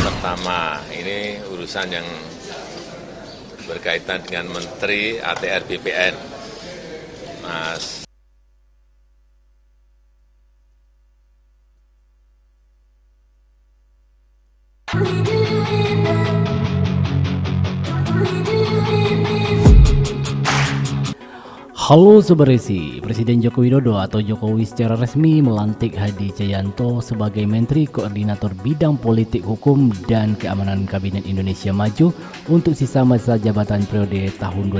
Pertama, ini urusan yang berkaitan dengan Menteri ATR BPN, Mas. Halo Sobat Resi, Presiden Joko Widodo atau Jokowi secara resmi melantik Hadi Cahyanto sebagai Menteri Koordinator Bidang Politik Hukum dan Keamanan Kabinet Indonesia Maju untuk sisa masa jabatan periode tahun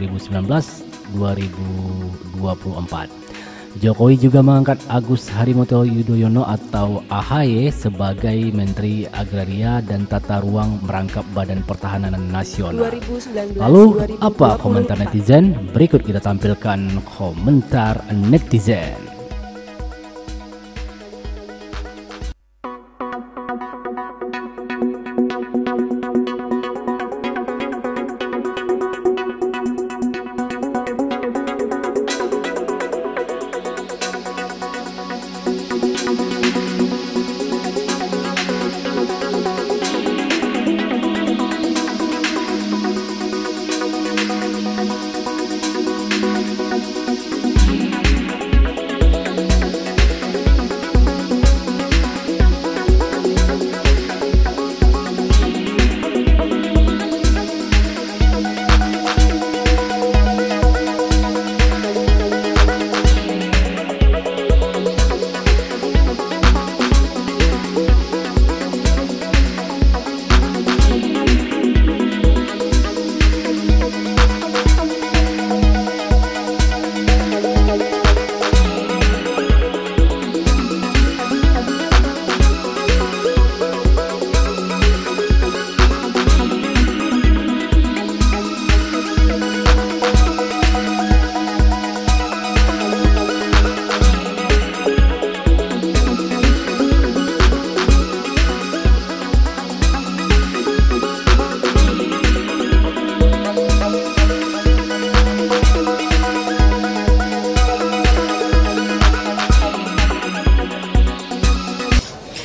2019-2024. Jokowi juga mengangkat Agus Harimurti Yudhoyono atau AHY sebagai Menteri Agraria dan Tata Ruang merangkap Badan Pertahanan Nasional. Lalu apa komentar netizen? Berikut kita tampilkan komentar netizen.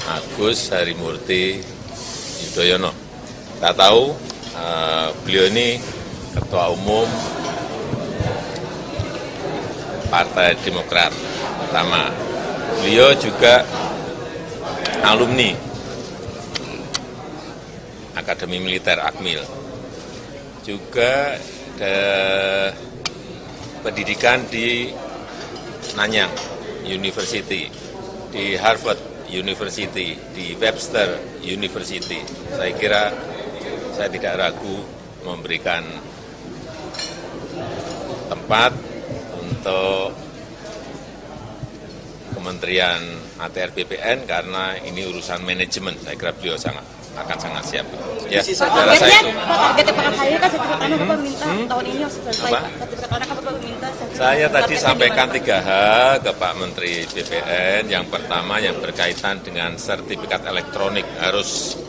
Agus Harimurti Yudhoyono. Kita tahu beliau ini Ketua Umum Partai Demokrat pertama. Beliau juga alumni Akademi Militer Akmil. Juga pendidikan di Nanyang University, di Harvard University, di Webster University. Saya kira saya tidak ragu memberikan tempat untuk Kementerian ATR BPN karena ini urusan manajemen. Saya kira beliau akan sangat siap. Ya, saya rasa itu. Saya tadi sampaikan 3 hal ke Pak Menteri BPN. Yang pertama yang berkaitan dengan sertifikat elektronik harus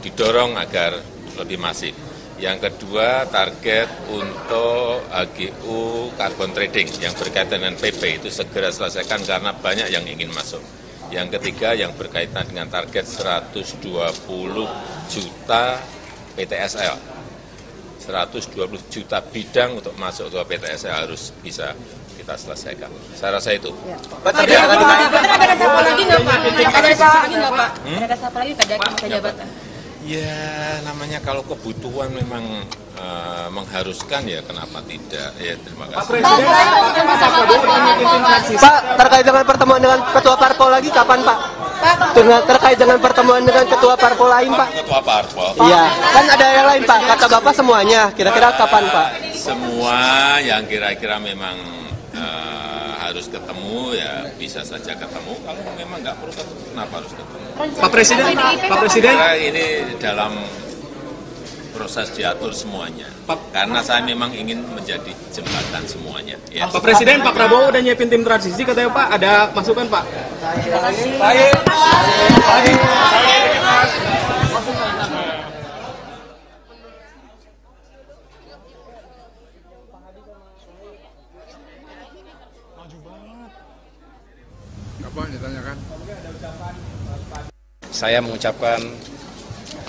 didorong agar lebih masif. Yang kedua, target untuk HGU carbon trading yang berkaitan dengan PP itu segera selesaikan karena banyak yang ingin masuk. Yang ketiga, yang berkaitan dengan target 120 juta PTSL. 120 juta bidang untuk masuk ke PTSL harus bisa kita selesaikan. Saya rasa itu. Ada reshuffle lagi nggak Pak? Ada reshuffle lagi ke jabatan? Ya, namanya kalau kebutuhan memang mengharuskan ya kenapa tidak. Ya, terima kasih. Pak, terkait dengan pertemuan dengan ketua parpol lagi kapan Pak? Terkait dengan pertemuan dengan ketua parpol lain Pak? Ketua parpol? Iya, kan ada yang lain Pak, kata Bapak semuanya, kira-kira kapan Pak? Semua yang kira-kira memang harus ketemu ya bisa saja ketemu. Kalau memang nggak perlu ketemu, kenapa harus ketemu? Pak Presiden, Ini dalam proses diatur semuanya. Karena saya memang ingin menjadi jembatan semuanya. Ya. Pak Presiden, Pak Prabowo udah nyiapin tim transisi katanya Pak, ada masukan Pak? Baik. Apa ditanyakan? saya mengucapkan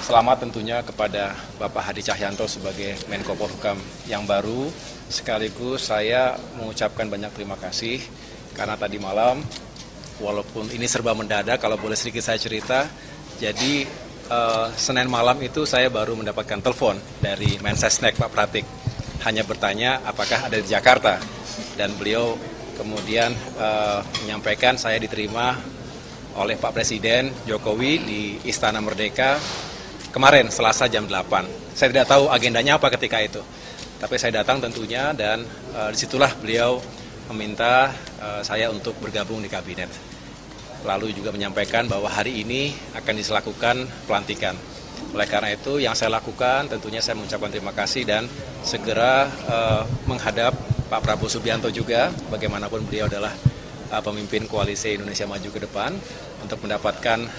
selamat tentunya kepada Bapak Hadi Cahyanto sebagai Menko Polhukam yang baru. Sekaligus saya mengucapkan banyak terima kasih karena tadi malam, walaupun ini serba mendadak, kalau boleh sedikit saya cerita, jadi Senin malam itu saya baru mendapatkan telepon dari Mensesnek Pak Pratik. Hanya bertanya apakah ada di Jakarta. Dan beliau kemudian menyampaikan saya diterima oleh Pak Presiden Jokowi di Istana Merdeka kemarin Selasa jam 8. Saya tidak tahu agendanya apa ketika itu, tapi saya datang tentunya dan disitulah beliau meminta saya untuk bergabung di kabinet. Lalu juga menyampaikan bahwa hari ini akan dilakukan pelantikan. Oleh karena itu yang saya lakukan tentunya saya mengucapkan terima kasih dan segera menghadap Pak Prabowo Subianto juga, bagaimanapun beliau adalah pemimpin koalisi Indonesia Maju ke depan, untuk mendapatkan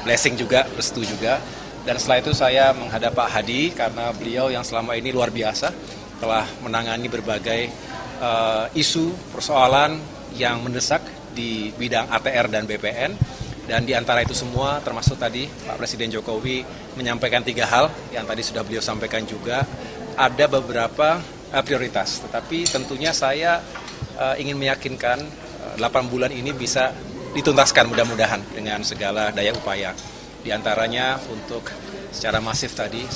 blessing juga, restu juga. Dan setelah itu saya menghadap Pak Hadi karena beliau yang selama ini luar biasa telah menangani berbagai isu persoalan yang mendesak di bidang ATR dan BPN. Dan di antara itu semua termasuk tadi Pak Presiden Jokowi menyampaikan 3 hal yang tadi sudah beliau sampaikan juga. Ada beberapa prioritas, tetapi tentunya saya ingin meyakinkan 8 bulan ini bisa dituntaskan mudah-mudahan dengan segala daya upaya. Di antaranya untuk secara masif tadi